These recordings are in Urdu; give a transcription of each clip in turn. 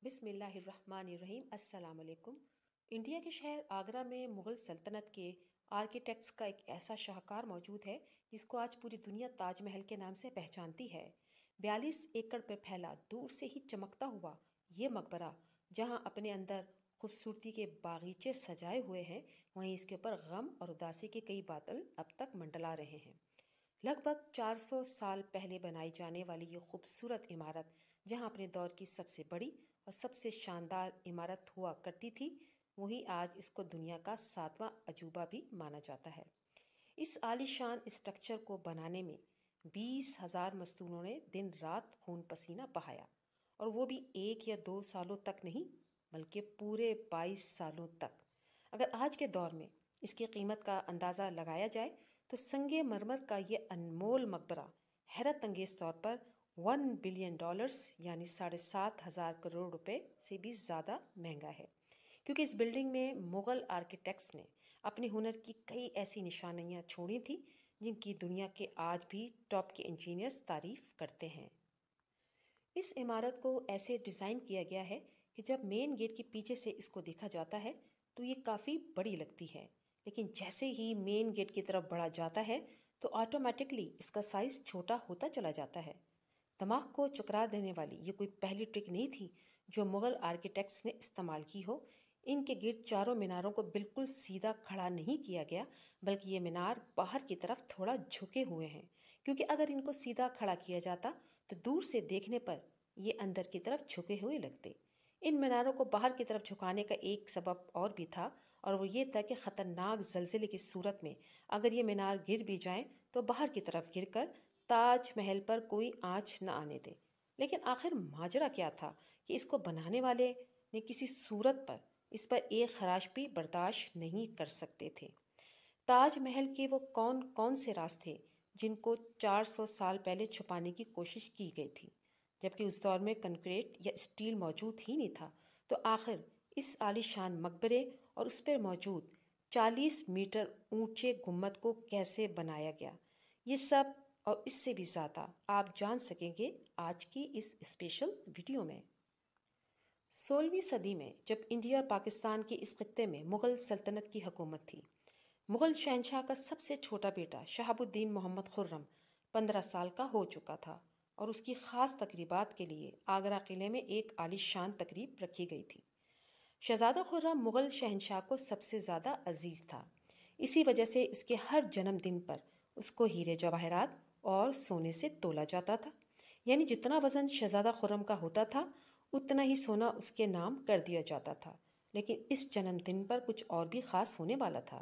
بسم اللہ الرحمن الرحیم۔ السلام علیکم۔ انڈیا کے شہر آگرہ میں مغل سلطنت کے آرکیٹیکٹس کا ایک ایسا شاہکار موجود ہے جس کو آج پوری دنیا تاج محل کے نام سے پہچانتی ہے۔ 42 ایکڑ پر پھیلا دور سے ہی چمکتا ہوا یہ مقبرہ جہاں اپنے اندر خوبصورتی کے باغیچے سجائے ہوئے ہیں، وہیں اس کے اوپر غم اور اداسی کے کئی بادل اب تک منڈلا رہے ہیں۔ لگ بھگ 400 سال پہلے بنائی جانے والی یہ خوبصورت عمارت جہاں اپنے دور کی سب سے بڑی اور سب سے شاندار عمارت ہوا کرتی تھی، وہی آج اس کو دنیا کا 7واں عجوبہ بھی مانا جاتا ہے۔ اس عالی شان اسٹرکچر کو بنانے میں 20,000 مزدوروں نے دن رات خون پسینہ بہایا، اور وہ بھی 1 یا 2 سالوں تک نہیں بلکہ پورے 22 سالوں تک۔ اگر آج کے دور میں اس کی قیمت کا اندازہ لگایا جائے تو سنگ مرمر کا یہ انمول مقبرہ حیرت انگیز طور پر $1 بلین یعنی 7,500 کروڑ روپے سے بھی زیادہ مہنگا ہے، کیونکہ اس بلڈنگ میں مغل آرکیٹیکٹس نے اپنے ہنر کی کئی ایسی نشانیاں چھوڑی تھیں جن کی دنیا کے آج بھی ٹاپ کے انجینئرز تعریف کرتے ہیں۔ اس عمارت کو ایسے ڈیزائن کیا گیا ہے کہ جب مین گیٹ کے پیچھے سے اس کو دیکھا جاتا ہے تو یہ کافی بڑی لگتی ہے، لیکن جیسے ہی مین گیٹ کی طرف بڑھا جاتا ہے تو آٹومیٹکلی اس کا سائز چھوٹا ہوتا چلا جاتا ہے۔ دماغ کو چکرا دینے والی یہ کوئی پہلی ٹرک نہیں تھی جو مغل آرکیٹیکٹس نے استعمال کی ہو۔ ان کے گرد چاروں میناروں کو بالکل سیدھا کھڑا نہیں کیا گیا، بلکہ یہ مینار باہر کی طرف تھوڑا جھکے ہوئے ہیں، کیونکہ اگر ان کو سیدھا کھڑا کیا جاتا تو دور سے دیکھنے پر یہ اندر کی طرف جھکے ہوئے لگتے۔ ان میناروں کو باہر کی طرف جھکانے کا ایک سبب اور بھی تھا، اور وہ یہ تھا کہ خطرناک زلزلے کی صورت میں اگر یہ مینار گر بھی جائیں تو باہر کی طرف گر کر تاج محل پر کوئی آنچ نہ آنے دے۔ لیکن آخر ماجرا کیا تھا کہ اس کو بنانے والے نے کسی صورت پر اس پر ایک خراش بھی برداشت نہیں کر سکتے تھے۔ تاج محل کے وہ کون کون سے راز تھے جن کو 400 سال پہلے چھپانے کی کوشش کی گئی تھی، جبکہ اس دور میں کنکریٹ یا اسٹیل موجود ہی نہیں تھا؟ تو آخر اس عالی شان مقبرے اور اس پر موجود 40 میٹر اونچے گنبد کو کیسے بنایا گیا، یہ سب اور اس سے بھی زیادہ آپ جان سکیں گے آج کی اس اسپیشل ویڈیو میں۔ 16ویں صدی میں جب انڈیا اور پاکستان کے اس خطے میں مغل سلطنت کی حکومت تھی، مغل شہنشاہ کا سب سے چھوٹا بیٹا شہاب الدین محمد خرم 15 سال کا ہو چکا تھا، اور اس کی خاص تقریبات کے لیے آگرہ قلعے میں ایک عالی شان تقریب رکھی گئی تھی۔ شہزادہ خرم مغل شہنشاہ کو سب سے زیادہ عزیز تھا، اسی وجہ سے اس کے ہر جنم دن پر اس کو ہیرے جواہرات اور سونے سے تولا جاتا تھا، یعنی جتنا وزن شہزادہ خرم کا ہوتا تھا اتنا ہی سونا اس کے نام کر دیا جاتا تھا۔ لیکن اس جنم دن پر کچھ اور بھی خاص ہونے والا تھا۔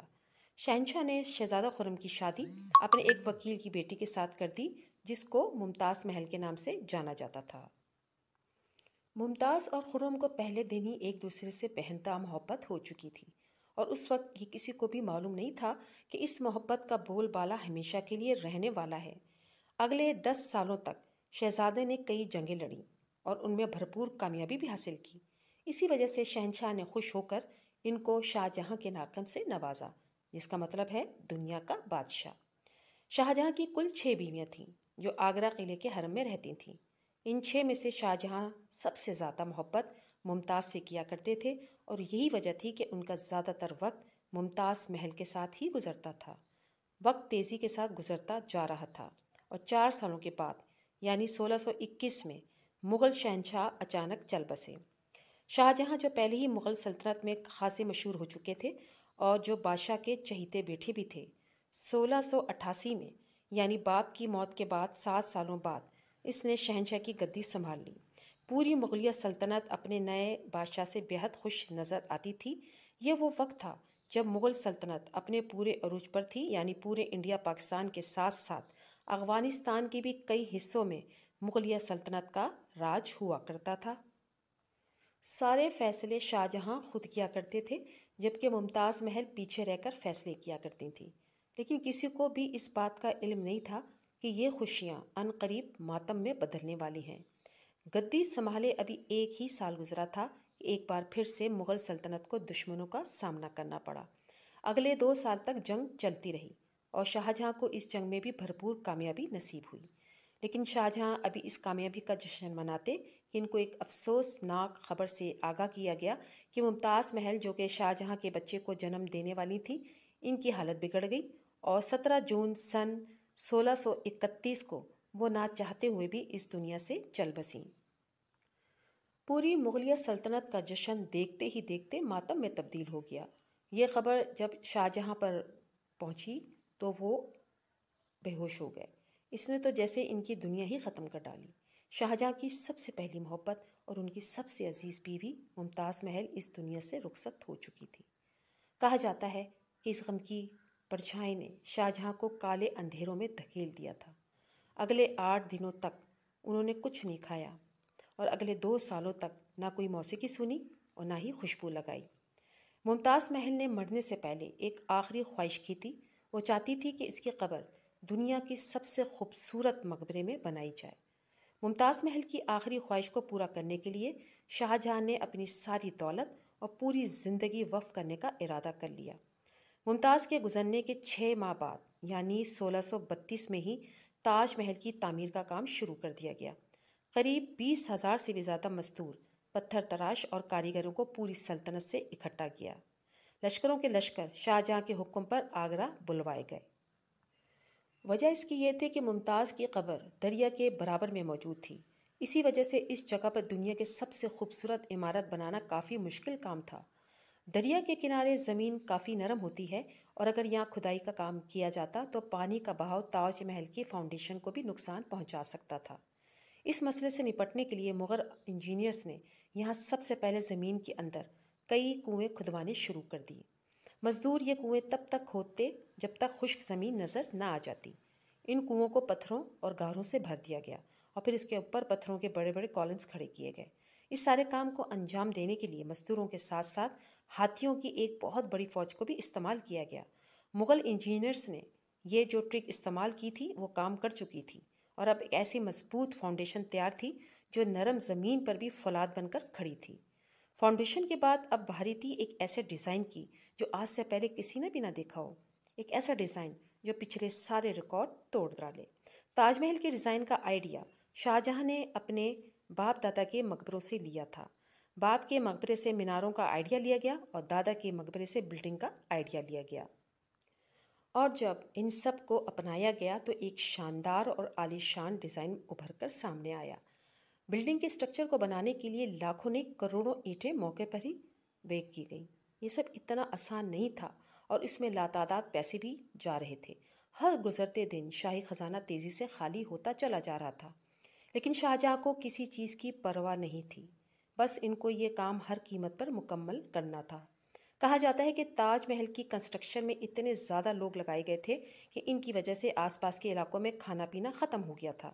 شہنشاہ نے شہزادہ خرم کی شادی اپنے ایک وکیل کی بیٹی کے ساتھ کر دی جس کو ممتاز محل کے نام سے جانا جاتا تھا۔ ممتاز اور خرم کو پہلے دن ہی ایک دوسرے سے بہنتا محبت ہو چکی تھی، اور اس وقت یہ کسی کو بھی معلوم نہیں تھا کہ اس محبت کا بول بالا ہمیشہ کے لیے رہنے والا ہے۔ اگلے 10 سالوں تک شہزادے نے کئی جنگیں لڑیں اور ان میں بھرپور کامیابی بھی حاصل کی۔ اسی وجہ سے شہنشاہ نے خوش ہو کر ان کو شاہ جہاں کے نام سے نوازا، جس کا مطلب ہے دنیا کا بادشاہ۔ شاہجہاں کی کل 6 بیویاں تھیں جو آگرہ قلعے کے حرم میں رہتی تھیں۔ ان 6 میں سے شاہجہاں سب سے زیادہ محبت ممتاز سے کیا کرتے تھے، اور یہی وجہ تھی کہ ان کا زیادہ تر وقت ممتاز محل کے ساتھ ہی گزرتا تھا۔ وقت تیزی کے ساتھ گزرتا جا رہا تھا، اور 4 سالوں کے بعد یعنی 1621 میں مغل شہنشاہ اچانک چل بسے۔ شاہجہاں جو پہلے ہی مغل سلطنت میں خاصے مشہور ہو چکے تھے اور جو بادشاہ کے چہیتے بیٹے بھی تھے، 1688 میں یعنی باپ کی موت کے بعد 7 سالوں بعد اس نے شہنشاہ کی گدی سنبھال لی۔ پوری مغلیہ سلطنت اپنے نئے بادشاہ سے بےحد خوش نظر آتی تھی۔ یہ وہ وقت تھا جب مغل سلطنت اپنے پورے عروج پر تھی، یعنی پورے انڈیا پاکستان کے ساتھ ساتھ افغانستان کے بھی کئی حصوں میں مغلیہ سلطنت کا راج ہوا کرتا تھا۔ سارے فیصلے شاہجہاں خود کیا کرتے تھے، جبکہ ممتاز محل پیچھے رہ کر فیصلے کیا کرتی تھیں۔ لیکن کسی کو بھی اس بات کا علم نہیں تھا کہ یہ خوشیاں عنقریب ماتم میں بدلنے والی ہیں۔ گدی سنبھالے ابھی 1 ہی سال گزرا تھا کہ ایک بار پھر سے مغل سلطنت کو دشمنوں کا سامنا کرنا پڑا۔ اگلے 2 سال تک جنگ چلتی رہی اور شاہجہاں کو اس جنگ میں بھی بھرپور کامیابی نصیب ہوئی۔ لیکن شاہجہاں ابھی اس کامیابی کا جشن مناتے کہ ان کو ایک افسوسناک خبر سے آگاہ کیا گیا کہ ممتاز محل جو کہ شاہ جہاں کے بچے کو جنم دینے والی تھیں، ان کی حالت بگڑ گئی اور 17 جون سن 1631 کو وہ نہ چاہتے ہوئے بھی اس دنیا سے چل بسیں۔ پوری مغلیہ سلطنت کا جشن دیکھتے ہی دیکھتے ماتم میں تبدیل ہو گیا۔ یہ خبر جب شاہ جہاں پر پہنچی تو وہ بے ہوش ہو گئے۔ اس نے تو جیسے ان کی دنیا ہی ختم کر ڈالی۔ شاہجہاں کی سب سے پہلی محبت اور ان کی سب سے عزیز بیوی ممتاز محل اس دنیا سے رخصت ہو چکی تھی۔ کہا جاتا ہے کہ اس غم کی پرچھائی نے شاہجہاں کو کالے اندھیروں میں دھکیل دیا تھا۔ اگلے 8 دنوں تک انہوں نے کچھ نہیں کھایا اور اگلے 2 سالوں تک نہ کوئی موسیقی سنی اور نہ ہی خوشبو لگائی۔ ممتاز محل نے مرنے سے پہلے ایک آخری خواہش کی تھی۔ وہ چاہتی تھی کہ اس کی قبر دنیا کی سب سے خوبصورت مقبرے میں بنائی جائے۔ ممتاز محل کی آخری خواہش کو پورا کرنے کے لیے شاہ جہاں نے اپنی ساری دولت اور پوری زندگی وقف کرنے کا ارادہ کر لیا۔ ممتاز کے گزرنے کے 6 ماہ بعد یعنی 1632 میں ہی تاج محل کی تعمیر کا کام شروع کر دیا گیا۔ قریب 20,000 سے بھی زیادہ مزدور، پتھر تراش اور کاریگروں کو پوری سلطنت سے اکٹھا کیا۔ لشکروں کے لشکر شاہ جہاں کے حکم پر آگرہ بلوائے گئے۔ وجہ اس کی یہ تھی کہ ممتاز کی قبر دریا کے برابر میں موجود تھی۔ اسی وجہ سے اس جگہ پر دنیا کے سب سے خوبصورت عمارت بنانا کافی مشکل کام تھا۔ دریا کے کنارے زمین کافی نرم ہوتی ہے اور اگر یہاں کھدائی کا کام کیا جاتا تو پانی کا بہاؤ تاج محل کی فاؤنڈیشن کو بھی نقصان پہنچا سکتا تھا۔ اس مسئلے سے نپٹنے کے لیے مغل انجینئرز نے یہاں سب سے پہلے زمین کے اندر کئی کنویں کھدوانے شروع کر دیے۔ مزدور یہ کنویں تب تک کھودتے جب تک خشک زمین نظر نہ آ جاتی۔ ان کنووں کو پتھروں اور گاروں سے بھر دیا گیا اور پھر اس کے اوپر پتھروں کے بڑے بڑے کالمز کھڑے کیے گئے۔ اس سارے کام کو انجام دینے کے لیے مزدوروں کے ساتھ ساتھ ہاتھیوں کی ایک بہت بڑی فوج کو بھی استعمال کیا گیا۔ مغل انجینئرز نے یہ جو ٹرک استعمال کی تھی وہ کام کر چکی تھی اور اب ایک ایسی مضبوط فاؤنڈیشن تیار تھی جو نرم زمین پر بھی فولاد بن کر کھڑی تھی۔ فاؤنڈیشن کے بعد اب بھاری تھی ایک ایسے ڈیزائن کی جو آج سے پہلے کسی نے بھی نہ دیکھا ہو، ایک ایسا ڈیزائن جو پچھلے سارے ریکارڈ توڑ ڈالے۔ تاج محل کے ڈیزائن کا آئیڈیا شاہ جہاں نے اپنے باپ دادا کے مقبروں سے لیا تھا۔ باپ کے مقبرے سے میناروں کا آئیڈیا لیا گیا اور دادا کے مقبرے سے بلڈنگ کا آئیڈیا لیا گیا، اور جب ان سب کو اپنایا گیا تو ایک شاندار اور عالی شان ڈیزائن ابھر کر سامنے آیا۔ بلڈنگ کے اسٹرکچر کو بنانے کے لیے لاکھوں نے کروڑوں اینٹیں موقع پر ہی بیک کی گئیں۔ یہ سب اتنا آسان نہیں تھا اور اس میں لاتعداد پیسے بھی جا رہے تھے۔ ہر گزرتے دن شاہی خزانہ تیزی سے خالی ہوتا چلا جا رہا تھا، لیکن شاہ جہاں کو کسی چیز کی پرواہ نہیں تھی، بس ان کو یہ کام ہر قیمت پر مکمل کرنا تھا۔ کہا جاتا ہے کہ تاج محل کی کنسٹرکشن میں اتنے زیادہ لوگ لگائے گئے تھے کہ ان کی وجہ سے آس پاس کے علاقوں میں کھانا پینا ختم ہو گیا تھا۔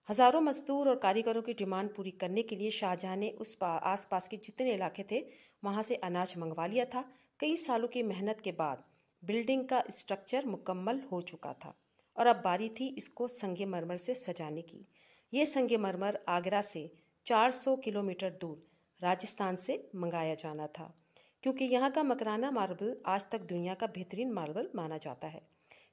ہزاروں مزدور اور کاریگروں کی ڈیمانڈ پوری کرنے کے لیے شاہ جہاں نے اس آس پاس کے جتنے علاقے تھے وہاں سے اناج منگوا لیا تھا۔ کئی سالوں کی محنت کے بعد بلڈنگ کا اسٹرکچر مکمل ہو چکا تھا اور اب باری تھی اس کو سنگ مرمر سے سجانے کی۔ یہ سنگ مرمر آگرہ سے 400 کلومیٹر دور راجستھان سے منگایا جانا تھا، کیونکہ یہاں کا مکرانہ ماربل آج تک دنیا کا بہترین ماربل مانا جاتا ہے۔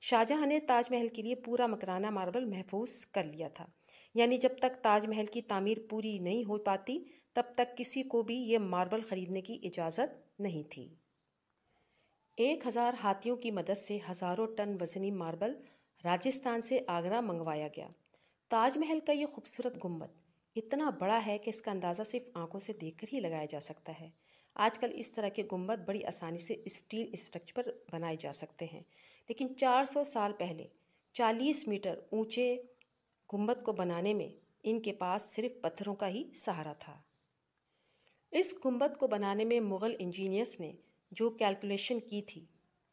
شاہ جہاں نے تاج محل کے لیے پورا مکرانہ ماربل محفوظ کر لیا تھا، یعنی جب تک تاج محل کی تعمیر پوری نہیں ہو پاتی تب تک کسی کو بھی یہ ماربل خریدنے کی اجازت نہیں تھی۔ 1000 ہاتھیوں کی مدد سے ہزاروں ٹن وزنی ماربل راجستھان سے آگرہ منگوایا گیا۔ تاج محل کا یہ خوبصورت گنبد اتنا بڑا ہے کہ اس کا اندازہ صرف آنکھوں سے دیکھ کر ہی لگایا جا سکتا ہے۔ آج کل اس طرح کے گنبد بڑی آسانی سے اسٹیل اسٹرکچر پر بنائے جا سکتے ہیں، لیکن 400 سال پہلے 40 میٹر اونچے گنبد کو بنانے میں ان کے پاس صرف پتھروں کا ہی سہارا تھا۔ اس گنبد کو بنانے میں مغل انجینئرز نے جو کیلکولیشن کی تھی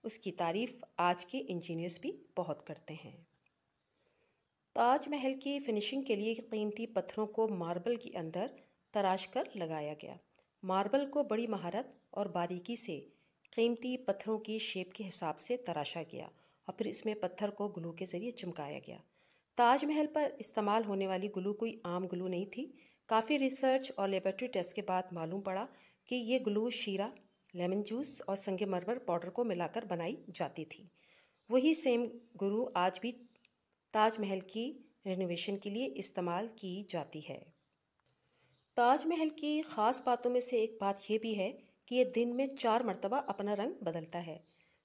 اس کی تعریف آج کے انجینئرز بھی بہت کرتے ہیں۔ تاج محل کی فنشنگ کے لیے قیمتی پتھروں کو ماربل کے اندر تراش کر لگایا گیا۔ ماربل کو بڑی مہارت اور باریکی سے قیمتی پتھروں کی شیپ کے حساب سے تراشا گیا اور پھر اس میں پتھر کو گلو کے ذریعے چمکایا گیا۔ تاج محل پر استعمال ہونے والی گلو کوئی عام گلو نہیں تھی۔ کافی ریسرچ اور لیبارٹری ٹیسٹ کے بعد معلوم پڑا کہ یہ گلو شیرہ، لیمن جوس اور سنگ مرمر پاؤڈر کو ملا کر بنائی جاتی تھی۔ وہی سیم گلو آج بھی تاج محل کی رینوویشن کے لیے استعمال کی جاتی ہے۔ تاج محل کی خاص باتوں میں سے ایک بات یہ بھی ہے کہ یہ دن میں 4 مرتبہ اپنا رنگ بدلتا ہے۔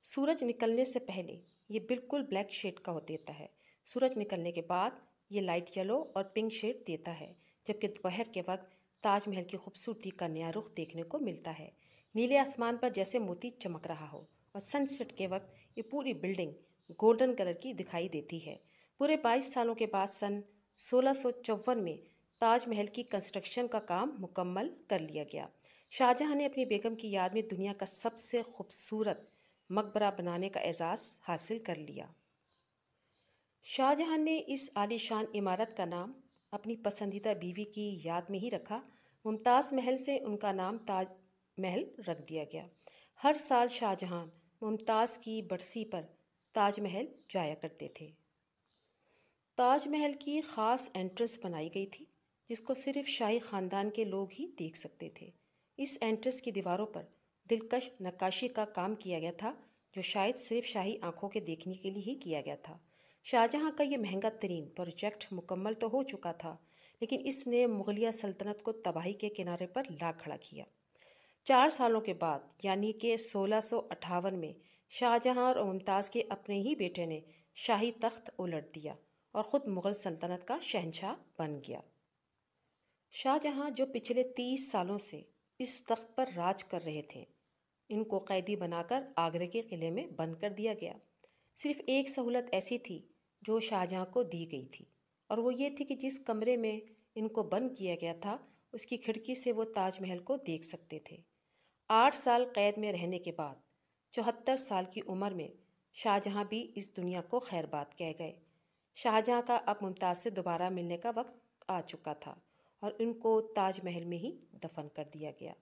سورج نکلنے سے پہلے یہ بالکل بلیک شیڈ کا ہو دیتا ہے۔ سورج نکلنے کے بعد یہ لائٹ یلو اور پنک شیڈ دیتا ہے، جبکہ دوپہر کے وقت تاج محل کی خوبصورتی کا نیا رخ دیکھنے کو ملتا ہے۔ نیلے آسمان پر جیسے موتی چمک رہا ہو، اور سن سیٹ کے وقت یہ پوری بلڈنگ گولڈن کلر کی دکھائی دیتی ہے۔ پورے 22 سالوں کے بعد سن 1654 میں تاج محل کی کنسٹرکشن کا کام مکمل کر لیا گیا۔ شاہجہاں نے اپنی بیگم کی یاد میں دنیا کا سب سے خوبصورت مقبرہ بنانے کا اعزاز حاصل کر لیا۔ شاہجہاں نے اس عالی شان عمارت کا نام اپنی پسندیدہ بیوی کی یاد میں ہی رکھا۔ ممتاز محل سے ان کا نام تاج محل رکھ دیا گیا۔ ہر سال شاہجہاں ممتاز کی برسی پر تاج محل جایا کرتے تھے۔ تاج محل کی خاص انٹرنس بنائی گئی تھی جس کو صرف شاہی خاندان کے لوگ ہی دیکھ سکتے تھے۔ اس انٹرنس کی دیواروں پر دلکش نقاشی کا کام کیا گیا تھا جو شاید صرف شاہی آنکھوں کے دیکھنے کے لیے ہی کیا گیا تھا۔ شاہجہاں کا یہ مہنگا ترین پروجیکٹ مکمل تو ہو چکا تھا، لیکن اس نے مغلیہ سلطنت کو تباہی کے کنارے پر لا کھڑا کیا۔ 4 سالوں کے بعد یعنی کہ 1658 میں شاہجہاں اور ممتاز کے اپنے ہی بیٹے نے شاہی تخت الٹ دیا اور خود مغل سلطنت کا شہنشاہ بن گیا۔ شاہجہاں جو پچھلے 30 سالوں سے اس تخت پر راج کر رہے تھے، ان کو قیدی بنا کر آگرے کے قلعے میں بند کر دیا گیا۔ صرف ایک سہولت ایسی تھی جو شاہجہاں کو دی گئی تھی، اور وہ یہ تھی کہ جس کمرے میں ان کو بند کیا گیا تھا اس کی کھڑکی سے وہ تاج محل کو دیکھ سکتے تھے۔ 8 سال قید میں رہنے کے بعد 74 سال کی عمر میں شاہجہاں بھی اس دنیا کو خیر باد کہہ گئے۔ شاہجہاں کا اب ممتاز سے دوبارہ ملنے کا وقت آ چکا تھا اور ان کو تاج محل میں ہی دفن کر دیا گیا۔